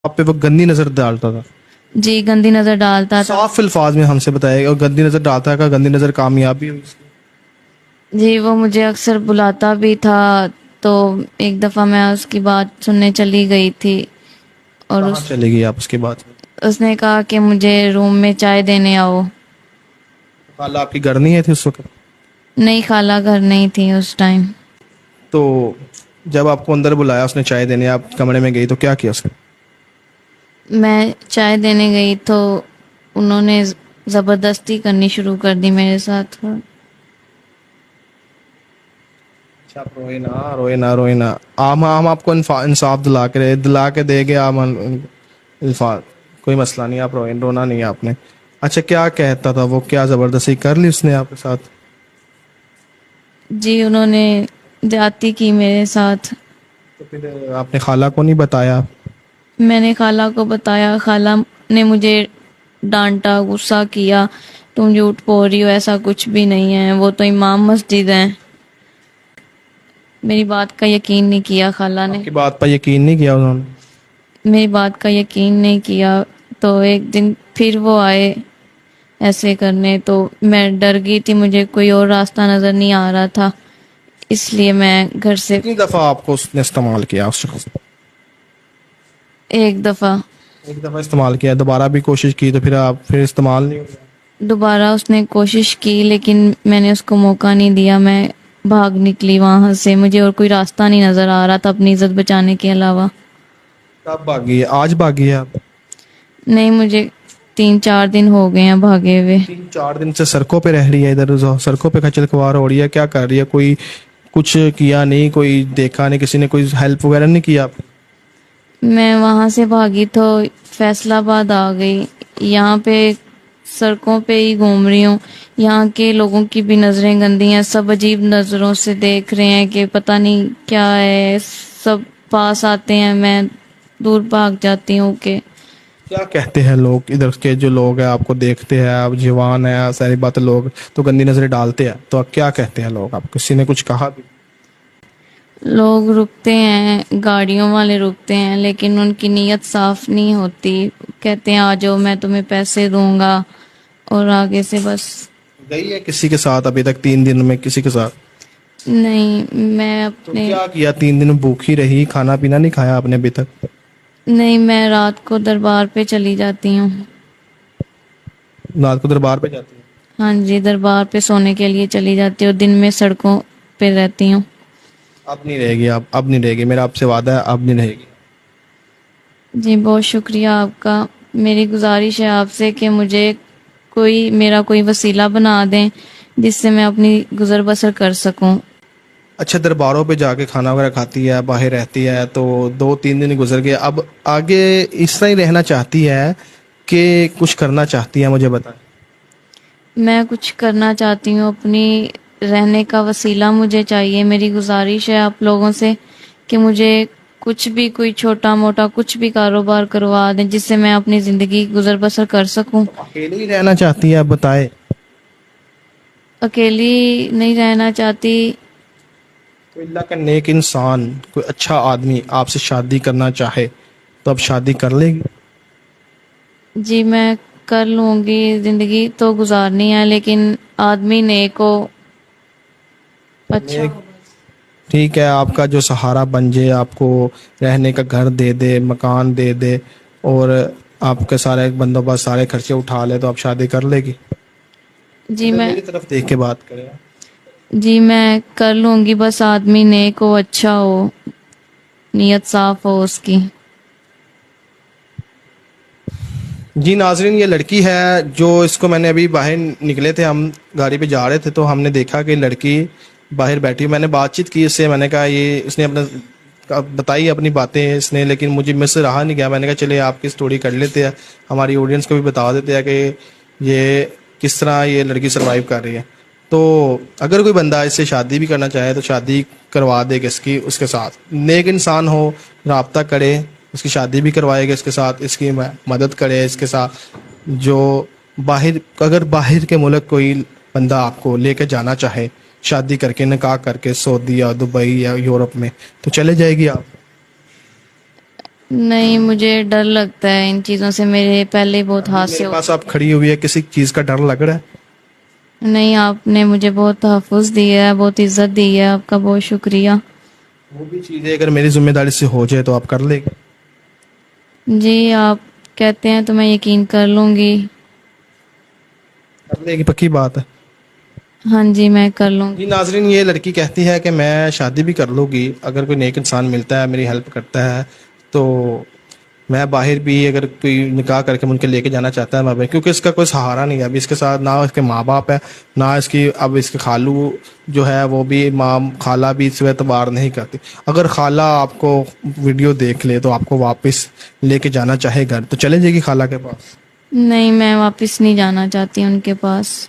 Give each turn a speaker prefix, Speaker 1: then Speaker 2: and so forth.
Speaker 1: آپ پہ وہ گندی نظر ڈالتا تھا؟
Speaker 2: جی گندی نظر ڈالتا تھا.
Speaker 1: صاف الفاظ میں ہم سے بتائے اور گندی نظر ڈالتا ہے. گندی نظر کامیابی ہوئی اس کی؟
Speaker 2: جی وہ مجھے اکثر بلاتا بھی تھا. تو ایک دفعہ میں اس کی بات سننے چلی گئی تھی اور
Speaker 1: کہاں چلے گئی آپ اس کے بعد؟
Speaker 2: اس نے کہا کہ مجھے روم میں چائے دینے آؤ.
Speaker 1: خالہ آپ کی گھر نہیں آئی تھی اس وقت؟
Speaker 2: نہیں خالہ گھر نہیں تھی اس ٹائم.
Speaker 1: تو جب آپ کو اندر بلایا اس نے چائے دینے، آپ کمرے میں گئی تو کیا کیا اس نے؟
Speaker 2: میں چائے دینے گئی تو انہوں نے زبردستی کرنی شروع کر دی میرے ساتھ.
Speaker 1: اچھا روئے نا روئے نا روئے نا. ہم آپ کو انصاف دلا کے دے گے. الفاظ کوئی مسئلہ نہیں، آپ روئے، رونا نہیں آپ نے. اچھا کیا کہتا تھا وہ؟ کیا زبردستی کر لی اس نے آپ کے ساتھ؟
Speaker 2: جی انہوں نے زیادتی کی میرے ساتھ.
Speaker 1: تو پھر آپ نے خالہ کو نہیں بتایا؟
Speaker 2: میں نے خالہ کو بتایا. خالہ نے مجھے ڈانٹا، غصہ کیا. تم جھوٹ بول رہی ہو، ایسا کچھ بھی نہیں ہے، وہ تو امام مسجد ہیں. میری بات کا یقین نہیں کیا خالہ نے.
Speaker 1: آپ کی بات پر یقین نہیں کیا انہوں نے؟
Speaker 2: میری بات کا یقین نہیں کیا. تو ایک دن پھر وہ آئے ایسے کرنے، تو میں ڈر گئی تھی، مجھے کوئی اور راستہ نظر نہیں آ رہا تھا، اس لیے میں گھر سے.
Speaker 1: کتنی دفعہ آپ کو اس نے استعمال کیا اس شخص نے؟
Speaker 2: ایک دفعہ.
Speaker 1: ایک دفعہ استعمال کیا، دوبارہ بھی کوشش کی تو پھر آپ پھر استعمال نہیں ہوا؟
Speaker 2: دوبارہ اس نے کوشش کی لیکن میں نے اس کو موقع نہیں دیا. میں بھاگ نکلی وہاں سے. مجھے اور کوئی راستہ نہیں نظر آ رہا تھا اپنی عزت بچانے کے علاوہ.
Speaker 1: کب بھاگی ہے؟ آج بھاگی ہے آپ؟
Speaker 2: نہیں مجھے 3-4 دن ہو گئے ہیں بھاگے ہوئے.
Speaker 1: 3-4 دن سے سڑکوں پہ رہ رہی ہے، ادھر سڑکوں پہ کھچل خوار ہو رہی ہے. کیا کر رہی ہے؟ کوئی کچھ کیا نہیں؟ کوئی دیکھا نہیں؟ کسی نے کوئی ہیلپ وغیرہ نہیں کیا آپ؟
Speaker 2: میں وہاں سے بھاگی تو فیصل آباد آ گئی. یہاں پہ سڑکوں پہ ہی گھوم رہی ہوں. یہاں کے لوگوں کی بھی نظریں گندی ہیں، سب عجیب نظروں سے دیکھ رہے ہیں کہ پتہ نہیں کیا ہے. سب پاس آتے ہیں، میں دور بھاگ جاتی ہوں. کہ
Speaker 1: کیا کہتے ہیں لوگ ادھر کے جو لوگ ہیں؟ آپ کو دیکھتے ہیں، آپ جوان ہیں، ساری بات لوگ تو گندی نظریں ڈالتے ہیں، تو کیا کہتے ہیں لوگ؟ آپ کسی نے کچھ کہا بھی؟
Speaker 2: لوگ رکتے ہیں، گاڑیوں والے رکتے ہیں، لیکن ان کی نیت صاف نہیں ہوتی. کہتے ہیں آ جاؤ میں تمہیں پیسے دوں گا، اور آگے سے بس.
Speaker 1: گئی ہے کسی کے ساتھ ابھی تک 3 دن میں؟ کسی کے ساتھ
Speaker 2: نہیں. میں
Speaker 1: تو
Speaker 2: اپنے
Speaker 1: کیا کیا 3 دن بھوکی رہی؟ کھانا پینا نہیں کھایا آپ نے ابھی تک؟
Speaker 2: نہیں، میں رات کو دربار پہ چلی جاتی ہوں.
Speaker 1: رات کو دربار پہ جاتی ہیں؟
Speaker 2: ہاں جی دربار پہ سونے کے لیے چلی جاتی ہوں. دن میں سڑکوں پہ رہتی ہوں.
Speaker 1: اب نہیں رہے گی آپ؟ اب نہیں رہے گی، میرا آپ سے وعدہ ہے اب نہیں رہے گی.
Speaker 2: جی بہت شکریہ آپ کا. میری گزارش ہے آپ سے کہ مجھے میرا کوئی وسیلہ بنا دیں جس سے میں اپنی گزر بسر کر سکوں.
Speaker 1: اچھا درباروں پہ جا کے کھانا وغیرہ کھاتی ہے، باہر رہتی ہے، تو 2-3 دن گزر گئے، اب آگے اس طرح ہی رہنا چاہتی ہے کہ کچھ کرنا چاہتی ہے؟ مجھے بتائیں.
Speaker 2: میں کچھ کرنا چاہتی ہوں، اپنی رہنے کا وسیلہ مجھے چاہیے. میری گزارش ہے آپ لوگوں سے کہ مجھے کچھ بھی، کوئی چھوٹا موٹا کچھ بھی کاروبار کروا دیں جس سے میں اپنی زندگی گزر بسر کر سکوں.
Speaker 1: اکیلے ہی رہنا چاہتی ہے؟ آپ بتائیں.
Speaker 2: اکیلی نہیں رہنا چاہتی.
Speaker 1: کوئی اللہ کا نیک انسان، کوئی اچھا آدمی آپ سے شادی کرنا چاہے تو اب شادی کر لے گی؟
Speaker 2: جی میں کر لوں گی. زندگی تو گزارنی ہے لیکن آدمی نیک ہو، اچھا
Speaker 1: نیک
Speaker 2: ہو.
Speaker 1: ٹھیک ہے، آپ کا جو سہارا بن جائے، آپ کو رہنے کا گھر دے دے، مکان دے دے، اور آپ کے سارے بندوبست، سارے خرچے اٹھا لے، تو آپ شادی کر لے گی؟ ادھر میری طرف دیکھ کے بات کریں.
Speaker 2: جی میں کر لوں گی، بس آدمی نیک ہو، اچھا ہو، نیت صاف ہو اس کی.
Speaker 1: جی ناظرین، یہ لڑکی ہے جو اس کو میں نے ابھی باہر نکلے تھے، ہم گاڑی پہ جا رہے تھے تو ہم نے دیکھا کہ لڑکی باہر بیٹھی. میں نے بات چیت کی اس سے، میں نے کہا یہ اس نے اپنا بتائی اپنی باتیں اس نے، لیکن مجھ سے رہا نہیں گیا. میں نے کہا چلے آپ کی سٹوری کر لیتے ہیں، ہماری آڈینس کو بھی بتا دیتے ہیں کہ یہ کس طرح یہ لڑکی سروائیو کر رہی ہے. تو اگر کوئی بندہ اس سے شادی بھی کرنا چاہے تو شادی کروا دے گا اس کے ساتھ. نیک انسان ہو، رابطہ کرے، اس کی شادی بھی کروائے گا اس کے ساتھ، اس کی مدد کرے اس کے ساتھ. جو اگر باہر کے ملک کوئی بندہ آپ کو لے کے جانا چاہے شادی کر کے، نکاح کر کے، سعودی یا دبئی یا یورپ میں، تو چلے جائے گی آپ؟
Speaker 2: نہیں مجھے ڈر لگتا ہے ان چیزوں سے، میرے پہلے ہی بہت حادثے
Speaker 1: میرے
Speaker 2: ہو.
Speaker 1: پاس آپ کھڑی ہوئی ہے، کسی چیز کا ڈر لگ رہا ہے؟
Speaker 2: نہیں آپ نے مجھے بہت تحفظ دیا ہے، بہت عزت دی ہے، آپ کا بہت شکریہ.
Speaker 1: وہ بھی چیزیں اگر میری ذمہ داری سے ہو جائے تو آپ کر لے گا؟
Speaker 2: جی آپ کہتے ہیں تو میں یقین کر لوں گی.
Speaker 1: کر لے گی، پکی بات ہے.
Speaker 2: ہاں جی میں کر لوں
Speaker 1: جی
Speaker 2: گی.
Speaker 1: ناظرین، یہ لڑکی کہتی ہے کہ میں شادی بھی کر لوں گی اگر کوئی نیک انسان ملتا ہے، میری ہیلپ کرتا ہے تو میں باہر بھی اگر کوئی نکاح کر کے ان کے لے کے جانا چاہتا ہے بابا، کیونکہ اس کا کوئی سہارا نہیں ہے ابھی اس کے ساتھ، نہ اس کے ماں باپ ہے، نہ اس کی اب اس کے خالو جو ہے وہ بھی، ماں خالہ بھی اس اعتبار نہیں کرتی. اگر خالہ آپ کو ویڈیو دیکھ لے تو آپ کو واپس لے کے جانا چاہے گھر تو چلے جائے گی خالہ کے پاس؟
Speaker 2: نہیں میں واپس نہیں جانا چاہتی ان کے پاس.